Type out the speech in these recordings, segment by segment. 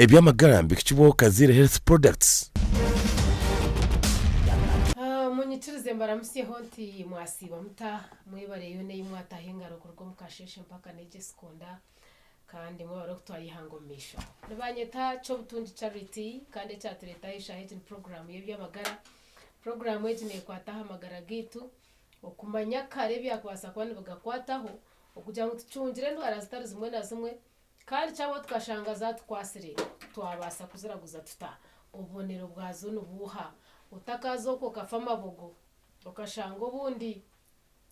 ebyamagara mbikukibo Kazire Health Products. Munyitirize mbaramusiyeho nti mwasiba muta mwibare yone y'imwatahinga rukorwa mukasheshe mpaka neje sekonda kandi mwabaro kutwayihangomisha nabanyeta cyo butundi charity kandi cyatureta isha hit program y'ebyamagara program yetine kwataha amagara gitu okumanya kare byakwasa kwani bagakwataho okugira ngo tucungire ndwara zitari zimwe na zimwe kandi cyabo tukashangaza twasire twabasa kuziraguza tuta ubonero bwazo nubuha utakazo ko kafama bogo ukashanga ubundi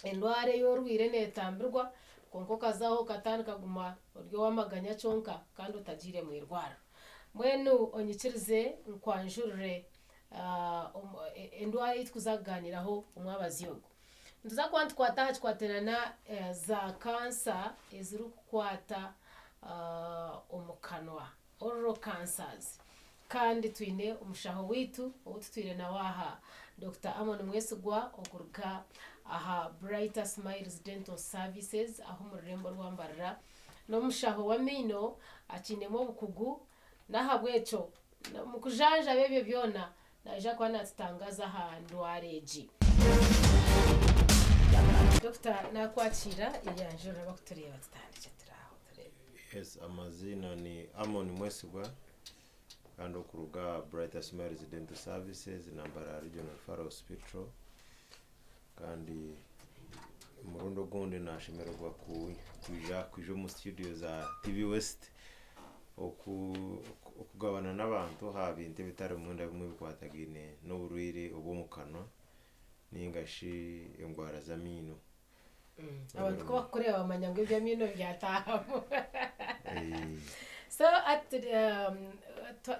endware yorwire netambirwa konko kazaho katani kaguma uryo wamaganya chonka kandi utagire mu irwara mwenu onyikirize nkwanjurire endware itkuzaganiraho umwabazi yogo ntuza kwantu kwataha kwaterana za cancer ezuru kwata omukanwa oral cancers kandi twine umushaho witu ubututwire na waha Dr. Amon Mwesigwa okuruka aha Brighter Smiles Dental Services aho mu rembo rwambarira no mushaho wa mino akinemo bukugu nahabweco mu kujanja bebyo byona naje kwa natangaza ha ndwareji Dr. nakwakira iyanjura bakutureba tutandike turaho turebe. Yes, amazina ni Amon Mwesigwa kandi okuruga Brighter Smiles Dental Services nambara Regional Faro Hospital kandi murundo gonde nashemererwa kuja mu studio za TV West okugabana n'abantu habinte bitare munda bimwe bikwatagine n'uburwire obumukanwa ningashi engwara za mino abantu ko bakorera bamanya ngo ibyo mino byatahamo so at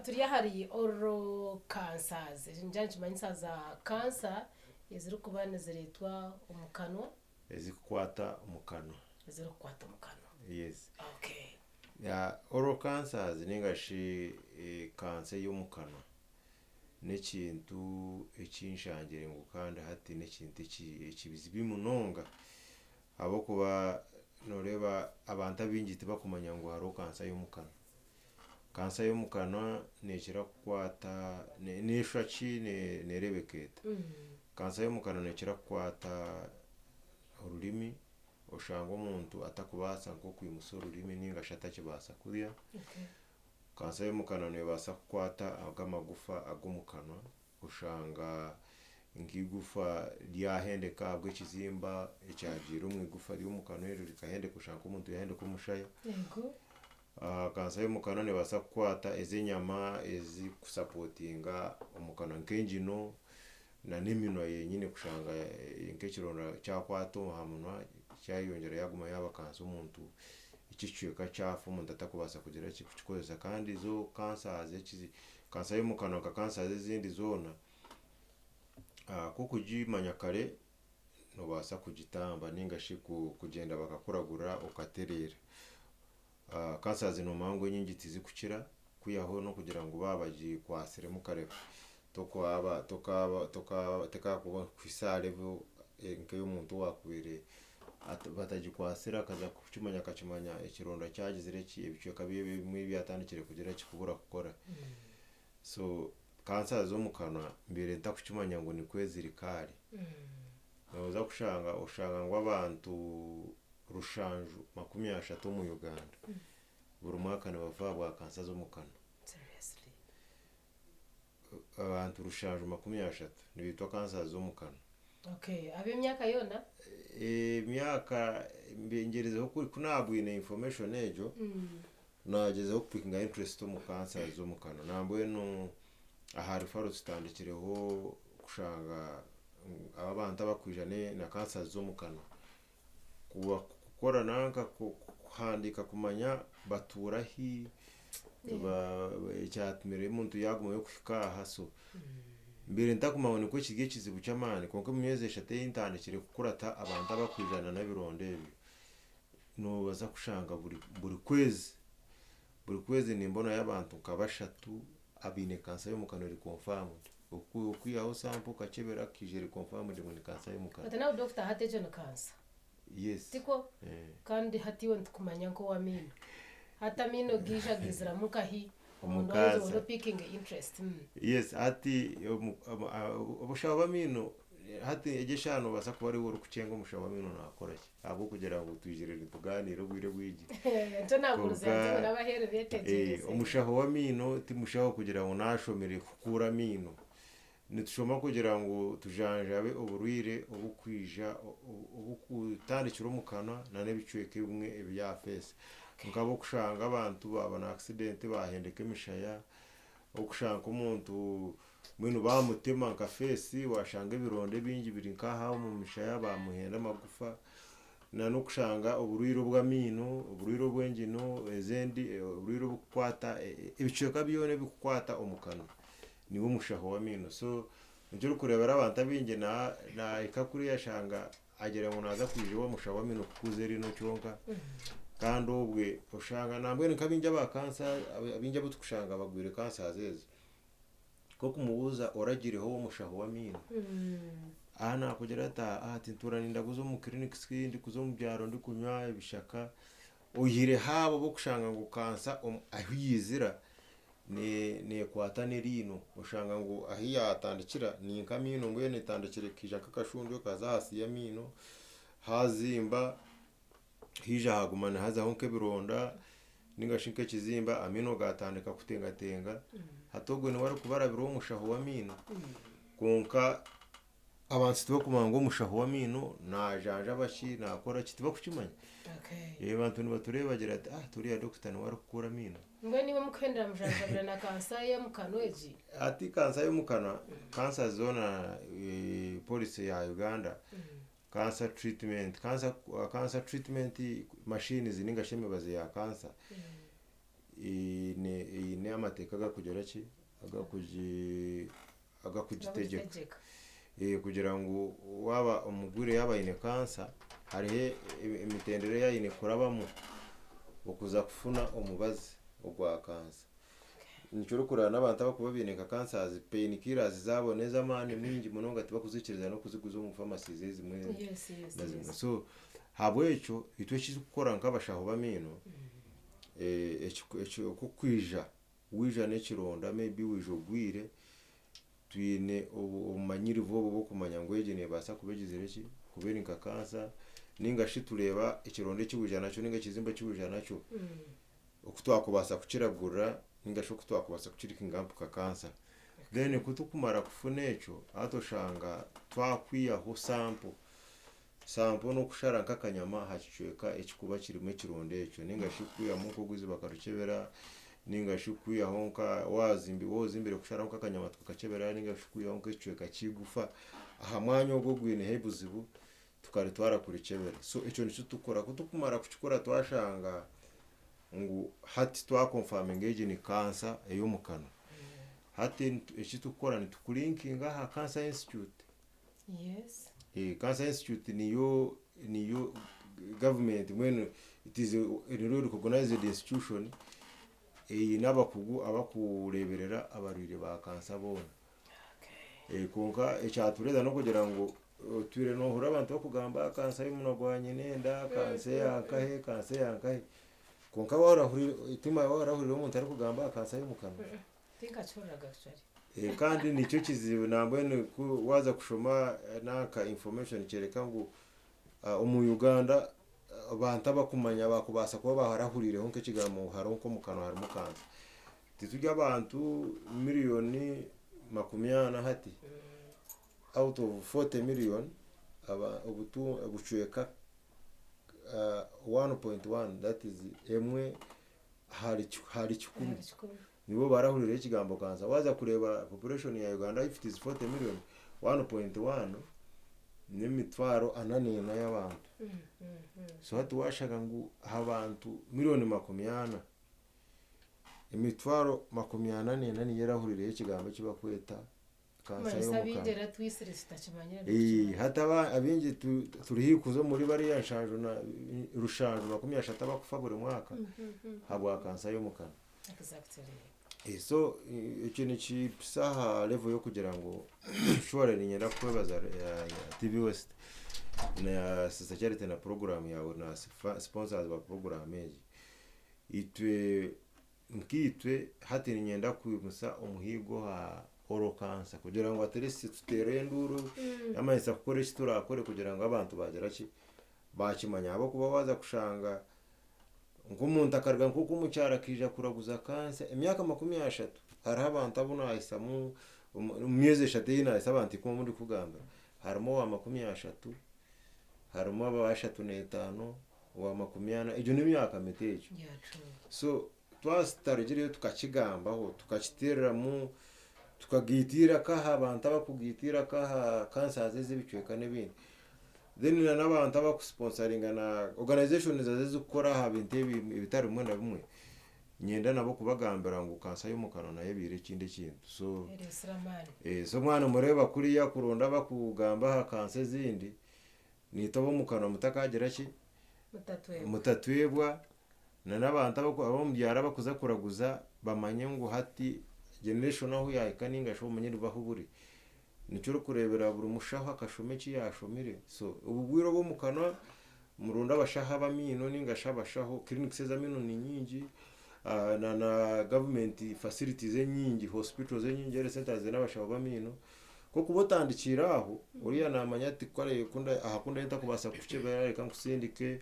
turiya hari oral cancers njanje manisa za cancer eziri kubana ziretwa umukanwa ezikwata umukanwa yes okay ya oral cancers ningashi cancer y'umukanwa nekintu ekinshangire ngo kandi hati nekintu ekibizibi munonga abo kuba noreba abantu abingiti bakumanya ngo haro cancer y'umukanwa kansa y'umukanwa nekira kwata neshaki nerebeketa kansa y'umukanwa nekira kwata ururimi oshanga umuntu atakubasa nko kwimusora ururimi ninga shatakibasa kurya kansa y'umukanwa nebasa kwata agamagufa agumukanwa oshanga ngigufa lyahendeka abwe kizimba ekyajira umwe gufa ly'umukanwa rikahende kushanga umuntu yahende kumushaya yego kansa y'umukanwa nebasa kwata ezenyama ezikusapotinga umukanwa nk'engino na n'imino yenyine kushanga nk'ekironda cyakwata hamunwa cyayongera yaguma yaba kansa umuntu ikicweka cyafu umuntu atakubasa kugira kikukozesa kandi zo kansa kansa y'umukanwa ka kansa zindi zona kukujimanya kare nobasa kugitamba ningashi kugenda bakakuragura ukaterera kansa zino mango nyingi tizikukira kuyaho no kugira ngo babaji kwasire mu kareba teka kuba kwisare bo nke y'umuntu wakubire batagikwasira kaza kukimanya ikironda cyagizire ki ibice kabiye bimwe byatandikire kugira kikubura gukora so kansa zo mu kanwa mbere ntakukimanya ngo ni kwezirikari naza ushanga ngo abantu rushanju 30 mu Uganda buri mwaka nabava bwa kansa zo mu kanwa seriously abantu rushanju 30 nibitwa kansa zo mu kanwa okay abimyaka yona myaka mbengerezeho kunabwine information ejo nagezeho kupinga interest mu kansa zo mu kanwa nambwe no ahari faro tutandikireho kushanga abantu abakwijane na kansa zo mu kanwa gukora nanka kuhandika kumanya baturahi cyatumire umuntu yaguma yo kwikaha so mbere ntakumabone ko kigiye kizibu cyamane konko myezesha te intandikire kukurata abantu abakwijana na bironde no baza kushanga buri kwezi nimbona y'abantu kabashatu abine kansa yo mu kanwa ri confirmed ukwiyaho sample kachebera kijeri confirmed ngo ni kansa yo mu kanwa atana doctor hateje no kansa yes tiko kandi hatiwe ntukumanya ko wamino hata mino gisha gizira mukahi omukazi no picking interest yes ati obushaho bamino hati egeshano basa kuba ari woro kucenga umushaho bamino nakora ki abo kugira ngo twijirire tuganire ubwire bwigi nto naguruza n'abahere betegereze umushaho wamino timushaho kugira ngo nashomere kukura mino nitushoma kugira ngo tujanjabe uburwire obukwija obukutandikira omukana na nebicweke bimwe ebya face nkabo kushanga abantu babana accident bahendeka emishaya okushanga umuntu mwino bamutema nka face washanga ibironde bingi biri nkaha mu mishaya bamuhenda amagufa na no kushanga uburwire bw'amino uburwire bw'engino ezendi uburwire bukwata ibicweka byone bikukwata omukana niwo mushaho w'amino so njye kurebera abantu abinge na ikakuri yashanga agera ngo naza kwijeho mushaho w'amino kukuze rino cyonka kandi ubwe ushanga nambwe nkabinja ba cancer abinja butukushanga bagwire cancer azeze ko kumubuza oragireho mushaho w'amino ana kugera ati nturani ndaguzo mu clinic skindi kuzo mu byaro ndi kunywa ibishaka uyire habo bo kushanga ngo cancer ahiyizira ne kwata nerino ushanga ngo ahiyatandikira ni nkamino ngo yene tandikire kijaka kashundwe kaza hasi yamino hazimba hija hagumana haza honke bironda ningashinke kizimba amino gatandika kutengatenga hatogwe ni wari kubarabira umushaho w'amino konka abantu tibo kumanga umushaho w'amino najanja bashi nakora kitiba kukimanya abantu nibatureba bagira ati turiya doctor ni wari kukura amino ngwe niba mukendera mujanjabira na cancer yo mukanweji ati cancer yo mukana cancer zona police ya Uganda cancer treatment machines zininga sheme baze ya cancer ne amateka gakugera ki agakugitegeka kugira ngo waba umugure yabayine cancer harihe imitendere yayine kurabamo okuza kufuna omubazi ogwa cancer nichoro kurana n'abantu bakubabineka cancers pain killers zaboneza mane mingi munonga tibakuzikiriza no kuziguza mu pharmacies zimwe yes. So habwe echo itwe kizukora nk'abashaho bamino echo kukwija wija nekironda maybe wijogwire twine umanyiri vobo bo kumanya ngo yegene basa kubegizire ki kubera nka cancer ninga shitureba ikironde cy'ubujana naco ninga kizimba cy'ubujana naco okutwakubasa kukiragura ninga sho kutwakubasa kukirika ingampu ka cancer then kutukumara kufuna echo atoshanga twakwiyaho sample no kushara nk'akanyama hacicweka ekikuba kirimo kironde echo ninga shikuya muko guzi bakarukebera ninga shikuya honka wozimbire kushara nk'akanyama tukakebera ninga shikuya honka ecweka kigufa aha mwanya ogwo gwine hebuzibu tukari twarakurichebera so echo nico tukora kutukumara kuchikora twashanga ngo hati twakonfirm engage ni cancer eyo mukana hati echi tukora ni tukulinkinga ha Cancer Institute yes Cancer Institute niyo government when it is a recognized institution nabakugu abakureberera abarwire ba cancer bona konka echatureza no kugira ngo twire no hura abantu bakugamba cancer y'umunagwanye nenda cancer yankahe konka warahuri itima warahuri umuntu ari kugamba cancer y'umukana tinka choraga actually kandi nicyo kizibu nambwe waza kushoma naka information kereka ngo mu Uganda abantu bakumanya bakubasa kuba baharahurire honke kigamo haronko mukano harimo cancer titujya abantu miliyoni 20 hati out of 40 million obuchweka 1.1 that is emwe hari chikumi nibo barahurire ikigambo cancer waza kureba population ya Uganda if it is 40 million 1.1 n'imitwaro ananena y'abantu so hati washaka ngo abantu miliyoni 20 imitwaro 20 ni yarahurire ikigambo kibakweta cancer yo mukana twisire sitakimanyira hataba abingi turihikuzo muri bari yanshanjo na rushanjo 30 bakufa buri mwaka habwa cancer yo mukana exactly so ikintu kisaha level yo kugira ngo shore ninyera kwebaza ya TV West na society na program yawe na sponsors ba program eji itwe nkitwe hati ninyenda kwimusa umuhigo ha oral cancer kugira ngo aterese tutere nduru yamahisa gukora iki turakore kugira ngo abantu bagera ki bakimanya abo kuba waza kushanga nk'umuntu akarga nkuko umucyara kija kuraguza cancer imyaka 30 hari abantu abuna ahisamu umyeze shateyina isabanti ko muri kugamba harimo wa 30 harimo aba 35 wa 40 ijo ni myaka metejo so twasitarigire tukakigambaho tukakiterera mu tukagitira kaha abantu abakugitira kaha cancer z'ibicweka n'ibindi then n'abantu abakusponsoringa na organization zaze zikora ha bintu ibitari mwe na bimwe nyenda nabo kubagambira ngo cancer yo mu kanwa nayo bire kindi kintu so so mwana mureba kuri ya kuronda bakugamba ha cancer zindi nitobo mu kanwa mutakagera ki mutatwebwa n'abantu abo mubyara bakuza kuraguza bamanye ngo hati generation aho yayikaninga sho munyiri bahuburi nicyo kurebera buri mushaho akashome ki yashomire so ubugwiro bo mu kanwa murunda abashaha bamino ningasha bashaho clinics z'amino ni nyingi na government facilities nyingi hospitals nyingi centers n'abashaho bamino ko kubotandikira aho uriya namanya ati kware kunda ahakunda yita kubasa kucebera reka kusindike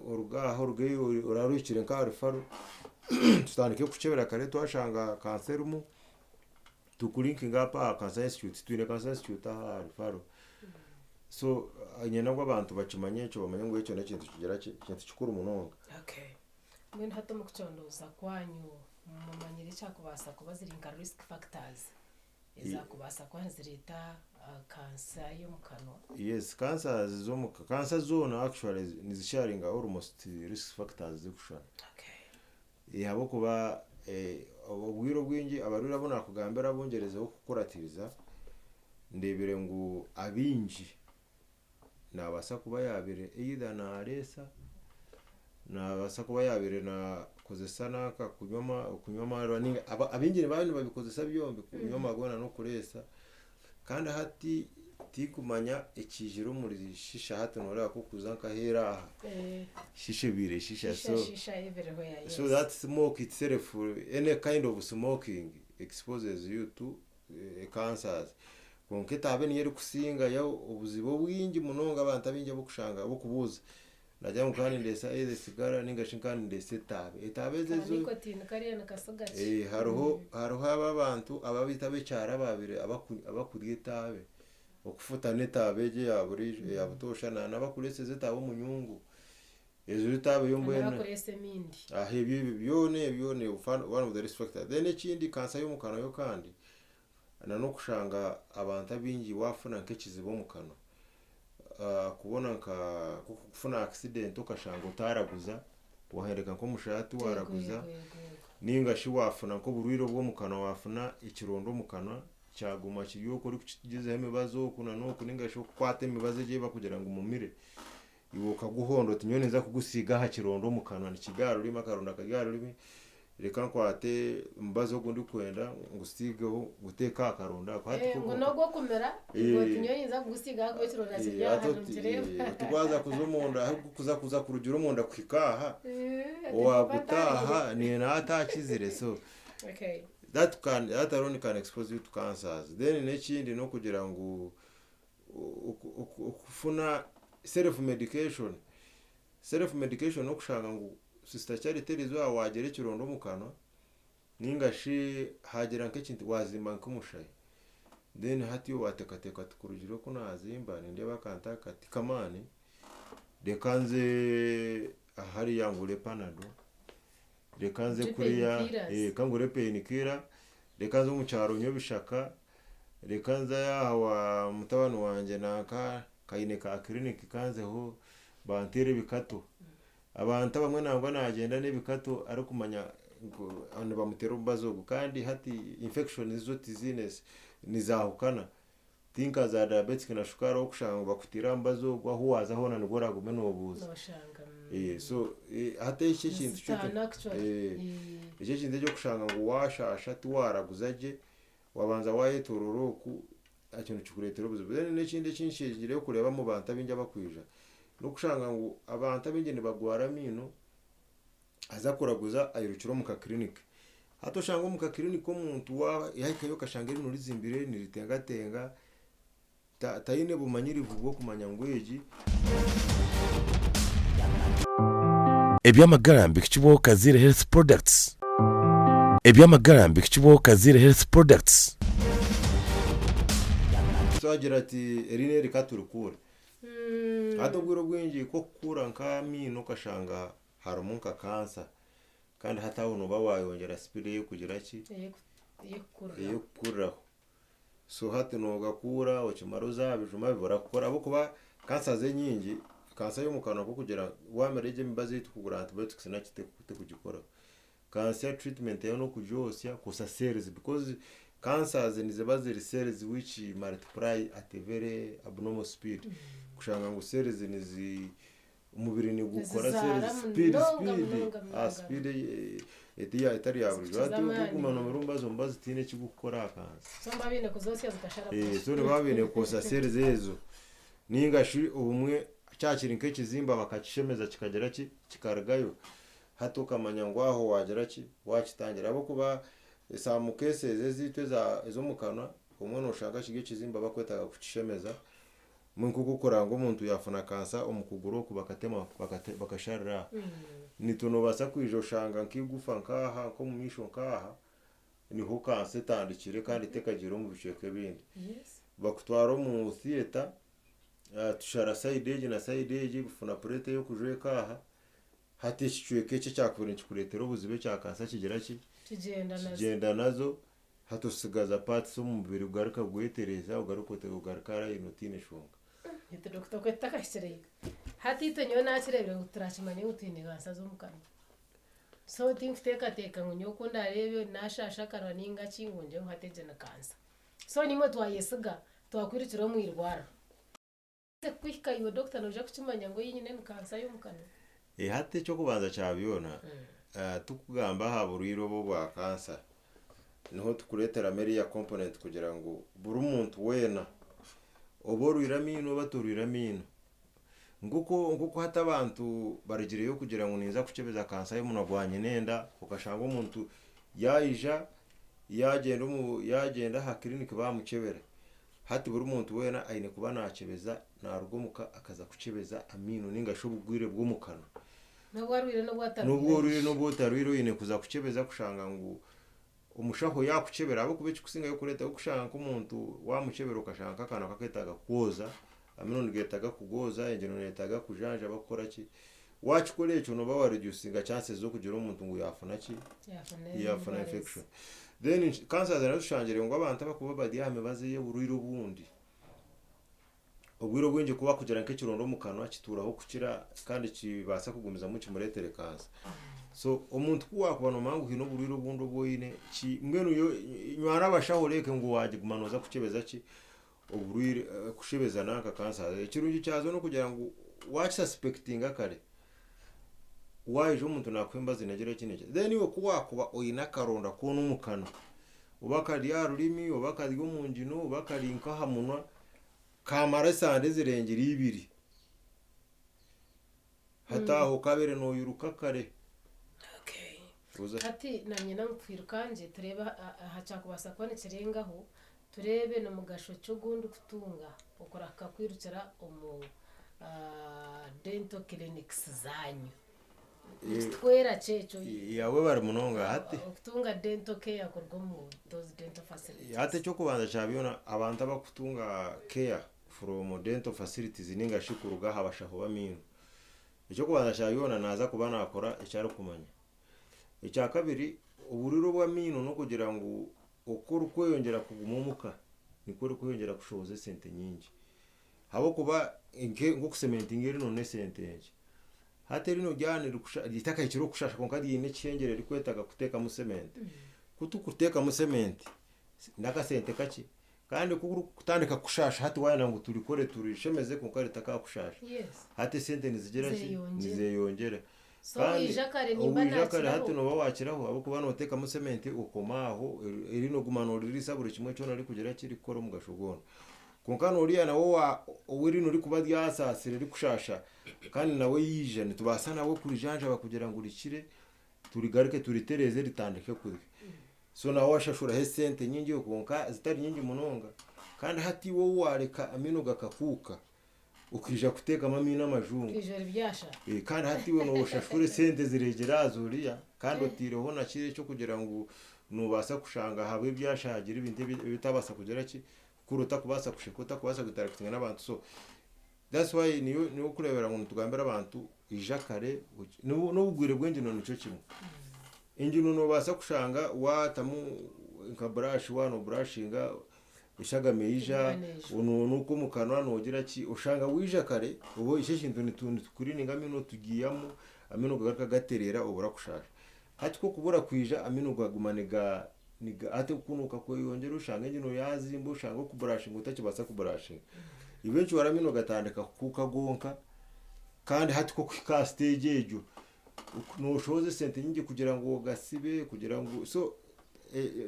urugaho rugeyo urarukire nka refaru tutandike kucebera kare twashanga cancerumu tukulinkinga apa cancer institute twine cancer institute aha refaru so nyena ngo abantu bakimanye cyo bamanye ngo icyo nakintu kigera kintu cyukura umunonga okay mwe hato mu kucondoza kwanyu mumanyire cyakubasa kubaziringa risk factors kubasa kwanzirita cancer yo mu kanwa yes cancer zone actually nizisharinga almost risk factors zikushana okay yabo kuba ubwiro bwingi abarura bona kugambira bongerezeho kukuratiriza ndebere ngo abinji nabasa kuba yabire either na aresa nabasa kuba yabire na kozesana ka kunyoma running abinji abantu babikozesa byombi kunyoma gona no kuresa kandi hati tikumanya ikijiro muri shisha hato nora ko kuzanka hera shisha bire shisha so that smoke itself any kind of smoking exposes you to cancers konketa abeni yeri kusinga ya ubuzibo bwingi munonga abantu abinje bukushanga bukubuza najya mukani ndesa sigara ninga shinkani ndese etabe zezo nicotine kariya nakasoga haruho abantu ababita becara babire abakuriye tabe okufuta netabeje yaburi yabutosha nabakurese zitabo mu nyungu ezo zitabe yombwena nabakurese mindi ahebye byone one of the risk factors then ikindi cancer yo mu kanwa yo kandi no kushanga abantu abingi wafuna nkekizibo mu kanwa kubona kufuna accident ukashanga utaraguza wahereka nko mushati waraguza ninga shi wafuna nko burwiro bwo mu kanwa wafuna ikirondo mu kanwa cyaguma kiriyo kuri kugeze imibazo kuna no kuninga shi kwate imibazo je bakugira ngo umumire ibuka guhondo tinyone nza kugusiga ha kirondo mu kanwa nikigaro rima karonda kagaro rimi reka kwate mbazo gundi kwenda ngusigeho guteka akaronda kwati ngo no kumera ngo tinyone nza kugusiga go kironda kijya hano tubaza kuzumonda kuza kurujura umonda kwikaha wagutaha ni nata kizire so okay that alone can expose you to cancers then nekindi no kugira ngo ukufuna self medication no kushanga ngo sister charity rizo wagere kirondo mu kanwa ningashi hagera nk'ekintu wazimba nk'umushayi then hati watekateka tukurujiro ko nazimba ninde bakanta kati kamani dekanze hari yangure panado dekanze kuriya kangure painkiller dekanze mu cyaro nyo bishaka dekanze yawa mutabano wanje naka kayine ka clinic kanzeho bantere bikato abantu bamwe nangwa nagenda n'ibikato ari kumanya abantu bamutera ubazo kandi hati infection izo tizines nizahukana tinka za diabetes na shukara okushanga bakutira mbazo gwa huwaza hona ngora gume nobuza so hata iki kintu iki kintu cyo kushanga ngo washasha tuwaraguzaje wabanza wayetororoku akintu cyukuretera ubuzo n'ikindi kinshigire kureba mu bantu abinja bakwija no kushanga ngo abantu abinje bagwara mino aza kuraguza ayirukira mu ka clinic hato shanga mu ka clinic omuntu wa yahikayo kashanga iri muri zimbire niritengatenga tayine bumanyirivu bwo kumanya ngweji ebyamagara mbikibwo kazire health products ebyamagara mbikibwo kazire health products so agira ati erine rikaturukure hato bwiro bwingi ko kukura nkamino kashanga harumunka kansa kandi hatabuno bawayongera spire yo kugira ki yo kukuraho so hati nogakura okimaruza bijuma bibora gukora abo kuba kansa ze nyingi kansa yo mukana ko kugira wamereje mibaze tukugura antibiotics na kite kugikora cancer treatment yo no kujosya kusa cells because cancers nize baziri cells which multiply at a very abnormal speed kushanga ngo cells nizi umubiri ni gukora cells speed etiya itari yaburyo ati kumana murumba zomba zitine kigukora kansa somba bine kuzosya zikashara so ne babine kusa cells ezo ninga shi ubumwe cyakiri nke kizimba bakakishemeza kikagera kikaragayo hato kamanya ngo aho wagera wakitangira abo kuba samu cases zitwe zo mukana umwana ushaka kige kizimba bakwetaga kukishemeza mungu gukora ngo umuntu yafuna kansa omukuguru kubakatema bakasharira nituno basa kwijo shanga nkigufa nkaha ko mu misho nkaha niho kansa tandikire kandi tekagira mu biceke bindi bakutwara mu theater tushara side na side bufuna prete yo kujweka hati kichweke cyakubira kikuretera ubuzibe cya kansa kigera kigenda nazo hatusigaza parts zo mu mubiri ugaruka guhetereza ugarukote ugarukara inotine shunga ite Dr. Kweta kashere hati itonyo nakirebere uturashimanye utine kansa zo mukana so teka ngo nyoko ndarebe nashasha karaninga kingunje nkateje na kansa so nimo twayesiga twakwirikira mu irwara kwika yo doctor noje kuchimanya ngo yinyine ni kansa yo mukana hati cyo kubanza cyabiyona tukugamba haburiro bo bwa kansa niho tukuretera meria component kugira ngo buri umuntu wena oborwira mino baturwira mino nguko hata abantu barigire yo kugira ngo niza kucebeza kansa yo munagwanye nenda ukashanga umuntu yagenda ha clinic bamucebera hati buri umuntu wena aine kuba nakebeza narugomuka akaza kucebeza amino ninga shobugwire bw'umukano nubwo butarwiro yine kuza kucebeza kushanga ngo umushaho yakucebera abo kubiki kusinga yo kureta kushanga ko umuntu wamucebera ukashanga kana kaketaga kugoza amino ngetaga kugoza engeno netaga kujanja bakora ki wachikoreye cyo no bawa reducinga chances zo kugira umuntu ngo yafuna infection then cancer zaradushangire ngo abantu bakuba badiyame baziye burwiro bundi ubwiro bwinje kuba kugira nke kirondo mu kanwa kituraho kukira kandi kibasa kugumiza mu kimuretere kansa so umuntu kuwa kubana mangu hino burwiro bundo boyine mwenu yo nywara bashaho reke ngo waje gumanoza kucebeza ki uburwire kushebeza naka kansa ikirungi cyazo no kugira ngo watch suspecting akare waje umuntu nakwemba zinegera kinege then yo kuba oyina karonda ko n'umukano ubakari ya rurimi ubakari go mu ngino ubakari nkaha munwa kamara sande zirengera ibiri hataho kabere no yuruka kare hati na nyina mkwirukanje tureba haca kubasa kone kirengaho turebe no mugasho cyo gundu kutunga ukora kakwirukira umu dental clinics zanyu twera checho yawe bari munonga hati kutunga dental care akorwa mu those dental facilities hati cyo kubanza cyabiyona abantu abakutunga care from dental facilities ninga shikuruga habashaho bamino icyo kubanza cyabiyona naza kuba nakora icyaro kumanya icya kabiri uburiro bwa mino no kugira ngo ukora kwiyongera kugumumuka nikore kwiyongera kushoboza sente nyingi habo kuba ngo kusementinga iri none sente hati rino ryane litaka ikiro kushasha konkadi yine cyengere rikwetaga kuteka mu cement kuteka mu cement ndaka sente kaki kandi kutandika kushasha hati wayana ngo turikore turishemeze konkari taka kushasha hati sente nizeyongera kandi ijakare nimba nakira hati no bawakiraho abo kubana bateka mu cement ukomaho irino gumanura risaburo kimwe cyo nari kugera kiri koro mu gashogono konkano uriya nawo wirino uri kuba ryasasire rikushasha kandi nawe yije ntubasa nawe kuri janja bakugera ngo urikire turigaruke turitereze ritandike kuri so naho washashura he sente nyingi yo konka zitari nyingi munonga kandi hati wo wareka amino gakakuka ukija kuteka amamino amajungu ijoro byasha kandi hati we no ushashure sente ziregera azuriya kandi utireho na kire cyo kugira ngo nubasa kushanga habe byashagira ibindi bitabasa kugera ki kuruta kubasa kushikuta kubasa gutarakitinga n'abantu so that's why niyo kurebera ngo tugambira abantu ijakare no bugwire bwenge no nico kimwe injino no basa kushanga watamu nka brush wano brushinga ishagame ija nuko mukanwa nogira ki ushanga wijakare ubo isheshintu nituntu kuri ningamino tugiyamo amino gagaruka gaterera ubura kushaka hati ko kubura kwija amino gagumaniga niga ate kunuka ko yongera ushanga ngino yazimba ushanga ku brushing utakibasa ku brushing ibenshi waramino gatandika kukagonka kandi hati ko ka stage ejo no shoze sente nyingi kugira ngo gasibe kugira ngo so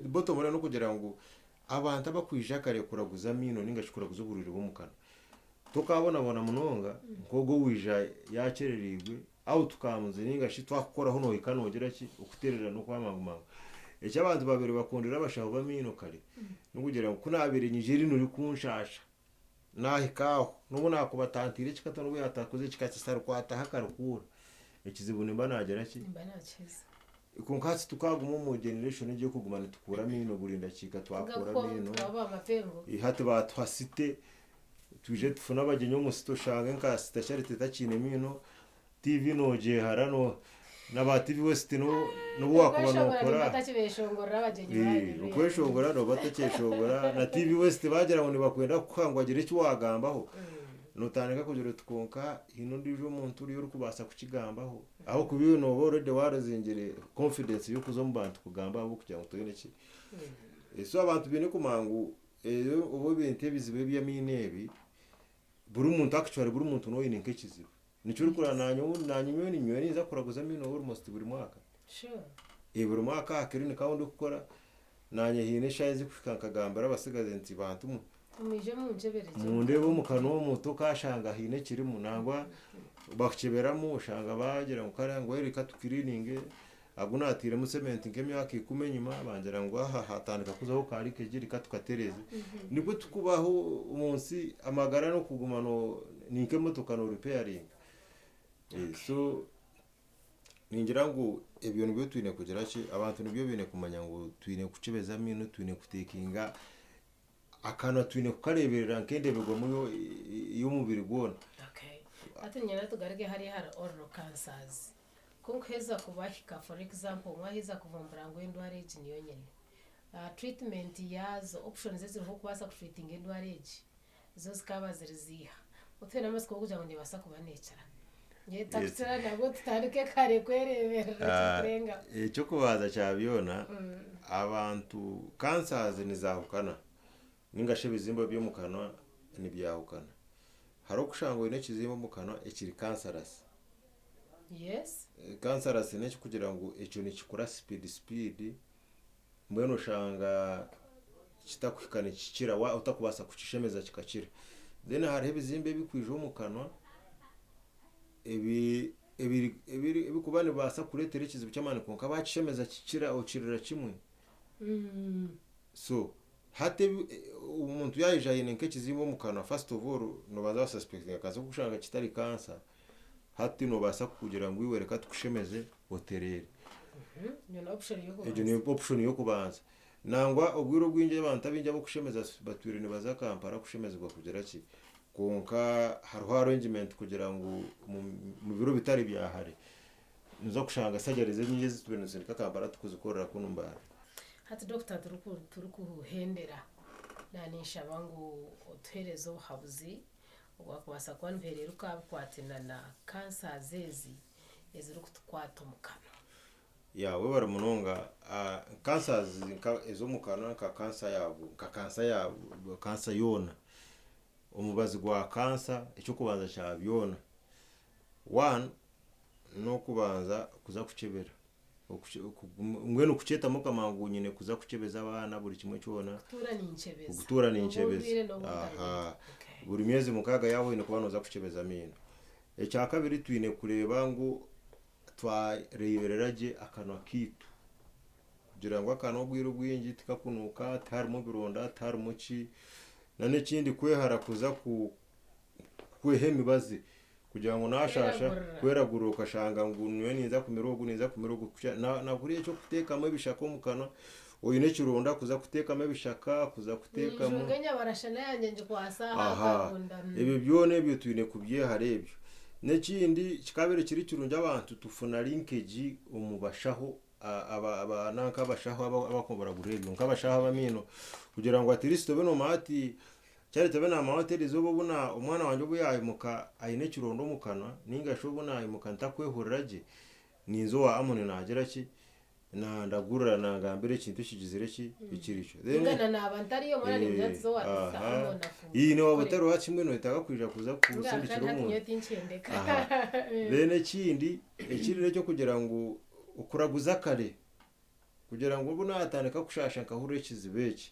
bottom line no kugira ngo abantu abakwijakare kuraguza mino ningashikura kuzuburira bomukana tukabona bona munonga ngogo wija yacererigwe aho tukamuze ningashi twakora hono ikanogera ki ukuterera no kwamaguma ecyo abantu babiri bakondera bashaka bamino kare no kugira ngo kunabere nyijeri nuri kunshasha nahikaho nubu nakubatantire kikata no yatakoze kikakisara kwata hakarukura ekizibune mbanagera ki mbanakiza kunkatsi tukaguma mu generation igiye kugumana tukura mino burinda kika twakura mino ihate batwasite tuje tufuna abagenyo musito shange nkasita charite takine mino TV noje harano naba TV West no bwakuba nokora batakibeshongora abagenyo ukweshongora no batakeshongora na TV West bagera ngo nibakwenda kukangwagira iki wagambaho nutandika kugira tukonka hino ndijo umuntu uri kubasa kukigambaho aho kubiwe no already warazingire confidence yo kuzombantu kugamba abo kugira ngo tugene ki eso abantu bine kumangu ubo binte bizibe bya minebi buri umuntu actually buri umuntu no yine nkekizibe nico uri kurananyo nanyumyo ni nyweni za kuraguza mino almost buri mwaka sure buri mwaka akiri kandi ukora nanye hine shayizi kukankagambara basigaze nti bantu umije mu njebereje mu ndebo mu kano muto kashanga hine kiri munangwa bakiberamo ushanga bagira ngo karangwa reka tukirininge aguna atire mu cement ngeme yakikumenyuma bangira ngo aha hatandika kuzaho kari kegiri katukatereze nibwo tukubaho umunsi amagara no kugumano ninke motoka no repairing so ningira ngo ebyo nibyo twine kugira ki abantu nibyo bine kumanya ngo twine kucibeza mino twine kutekinga akana twine kukareberera nkende bigwa muyo y'umubiri gwona okay atinyana tugarige hari oral cancers kunkeza kubashika for example mwahiza kuvumbura ngo indwara igi niyo nyene treatment yazo options ziriho kubasa treating indwara igi zo zikaba ziriziha utera amaze kugira ngo ndibasa kubanecara ngiye taksira nabo tutarike kare kwerebera turenga cyo kubaza cyabyona abantu cancers nizahukana ningashe bizimba byo mukanwa nibyahukana haro kushangwe ne kizimba mukanwa ekiri cancerous yes cancerous ne kugira ngo ecyo ni kikura speed mbweno shanga kitakwikane kikira wa utakubasa kucishemeza kikakira then hari bizimbe bikwije mukanwa ebi kubane basa kuretera ikizibu cy'amane konka bacishemeza kikira okirira kimwe so hate umuntu yayijaye nenke kizimbo mukana first of all no baza suspecting akaza kushanga kitari cancer hati no basa kugira ngo iwereka tukushemeze boterere ni option yo kubanza nangwa ubwiro bwinje abantu abinja bo kushemeza batwirine baza kampara kushemezwa kugira ki konka haro arrangement kugira ngo mu biro bitari byahari nizo kushanga sagereze nyinje zitubene kampara tukuzikorera kunumbara hati doctor turukuhendera nanisha bangu oterezo habuzi wakubasa kwanverera ukabukwatina na cancer zezi eziri kutukwata mukano yawe baramunonga cancers ezo mukano ka cancer yabo cancer yona umubazi gwa cancer icyo kubanza cyabyona one no kubanza kuza kucebera ngweno kucheta muka mangu nyine kuza kucebeza abana buri kimwe cyona gutura ninchebeza aha buri myezi mukaga yawe ine kubanoza kucebeza mino ecya kabiri twine kureba ngo twarebereraje akanwa kitu kugira ngo akanwa gwiro gwingi tikakunuka tarimo bironda tarimo ki nane kindi kwehara kuza kwehema bazi kugira ngo nashasha kweragura ukashanga ngo niwe niza kumirogo na kuriye cyo kutekamo ibishaka mu kanwa oyine kironda kuza kutekamo ibishaka kuza kutekamo ngenya barashana yanjye nje kwasaha akakunda ibi byone byo tuyine kubyeharebyo n'ikindi kikabere kiri kirunja abantu tufuna linkage umubashaho aba nankabashaho abakombora gurebyo nkabashaho abamino kugira ngo atiristo beno mati cyari tabena amahoteli zo bubuna umwana wanje ubu yayimuka ayine kirondo mu kanwa ninga shobona ayimuka ntakwehuriraje ninzo wa amone nagera ki na ndagurira nangambere kintu kigizire ki ikiricho ngana nabantari yo mwana nimbyatsi zo watsa amona iyi ni wabutero wa kimwe no itaga kwija kuza kusindikira umuntu bene kindi ikirire cyo kugira ngo ukuraguza kare kugira ngo ubu natandika kushasha nkahure kizibeki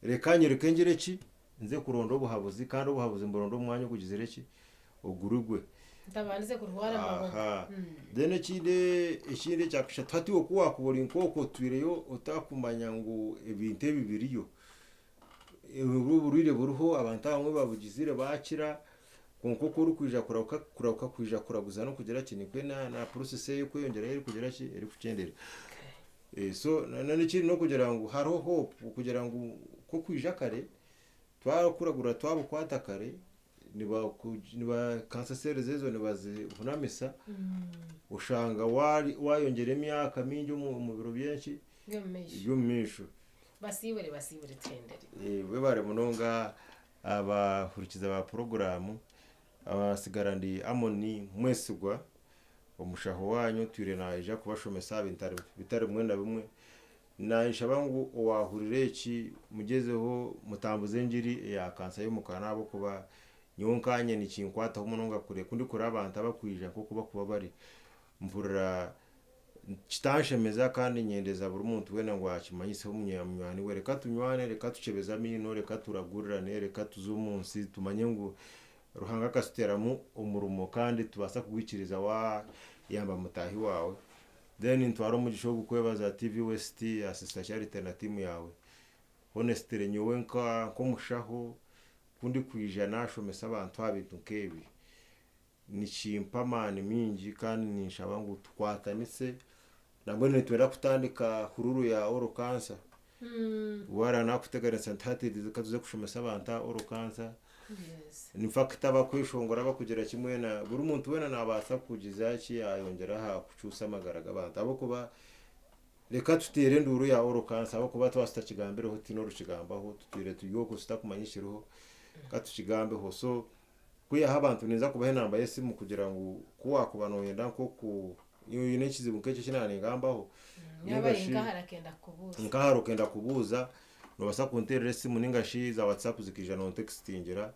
rekanyereke ngire ki nze kuronda ubuhabuzi kandi ubuhabuzi mborondo umwanya kugizire ki ugurugwe ndabanze kurwara amaboko dene ikindi cyakisha twatiwe kuwa kubura inkoko twireyo utakumanya ngo ibinte bibiriyo uburire buruho abantu bamwe babugizire bakira konko kuri kwija kurauka kwija kuraguza no kugera kinikwe na process yo kwiyongera iri kugera ki iri kucendera so nane kiri no kugira ngo haro hope kugira ngo ko kwija kare twakuragura twabukwata kare niba kansasere zezo nibazivunamisa ushanga wayongera imyaka mingi mu biro byinshi by'umisho basibure tendere we bare munonga abahurikiza ba programu abasigarandi amoni mwesugwa umushaho wanyu twire naija kubashomesa bitari mwenda bimwe naisha bangu wahurire iki mugezeho mutambuze ngiri ya kansa yo mukana abo kuba nyonkanye ni kinkwata umunonga kure kundi kuri abantu abakwija kuko bakuba bari mvura kitashemeza kandi nyendeza buri muntu wena ngo akimanyise umunyamwani we reka tunywane reka tucebeza mino reka turagurira ne reka tuzumunsi tumanye ngo ruhanga kasiteramo umurumo kandi tubasa kugwikiriza wa yamba mutahi wawe then ntwaro mugisho gukwebaza TV West assistant charity na team yawe honestly nyowe nka ko mushaho kundi kwijana ashomesa abantu abitu kebi ni chimpamani mingi kandi nishaba ngo twatanise nabwo nitwera kutandika hururu ya oral cancer wara nakutegera santati zikazuze kushomesa abantu oral cancer ni fact abakwishongora bakugera kimwe na buri muntu wena nabasa kugiza ki ayongera ha kucusa amagaraga abantu abo kuba reka tutere nduru ya oral cancer abo kuba twasta kigambiro hoti no rushigambaho tutire tuyo kusta kumanyishiruho katukigambeho so kuya abantu neza kubahe namba yesimu kugira ngo kuwa kubano yenda ko ku yine kizibuke cyo kinane ngambaho nyabaringa harakenda kubuza nkaharokenda kubuza no basa kunterere simu ningashi za WhatsApp zikijana no textingira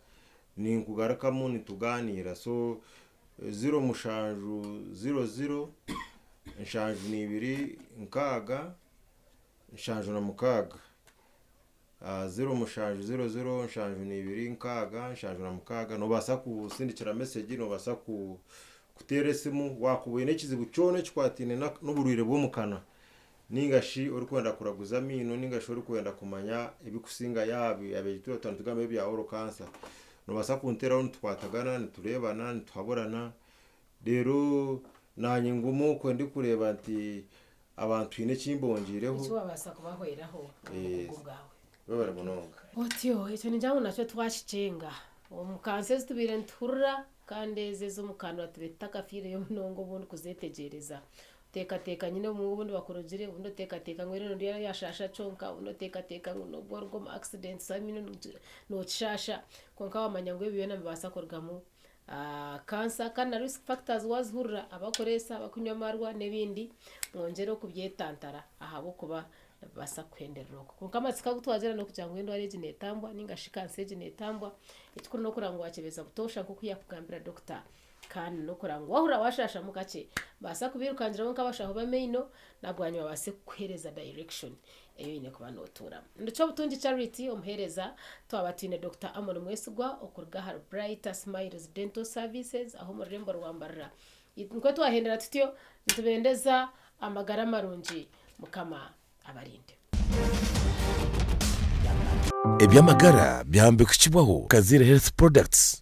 ni nkugarakamo nituganira so 0 mushanju 00 nshanju ni 2 nkaga nshanju na mukaga 0 mushanju 00 nshanju ni 2 nkaga nshanju na mukaga no basa kusindikira message no basa kutere simu wakubuye nekizibu cyone kikwatine n'uburire bwo mukana ningashi uri kwenda kuraguza mino ningashi uri kwenda kumanya ibikusinga yabi abegitura tugambe bya oral cancer no basa kuntera twatagana niturebana nituhaborana rero nanye ngumu ko ndi kureba ati abantu ine kimbongireho cyo babasa kubahweraho ubwawe baba munonga otyo icyo njyango nacyo twashicenga umukanse tubire nturra kandi zezo mukano atubeta kafire yo nongo bundi kuzetegereza teka nyine mu bundi bakorogire ubundi teka ngwere no ndiya yashasha chonka ubundi teka no borgo accident samino no chashasha konka wamanya ngo ibyo nabasa korgamo cancer kana risk factors wazhurra abakoresa abakunywa marwa nebindi mwongero kubyetantara ahabo kuba basa kwenderero konka matsika gutwazera no kujya ngwendo ari netambwa ningashika nseje netambwa itukuru no kurangwa akebeza butosha kuko yakugambira doctor kandi no kurangwa wahura washasha mukace basa kubirukanjira bonka bashaho bameino nabwanywa base kuhereza direction eyo ine kubano otura ndicho butungi charity omhereza twabatine Dr. Amon Mwesugwa okurga har Bright Smiles Dental Services aho mu rembo rwambarira niko twahendera tutyo ntubendeza amagara marungi mukama abarinde ebyamagara byambikishibwaho Kazire Health Products.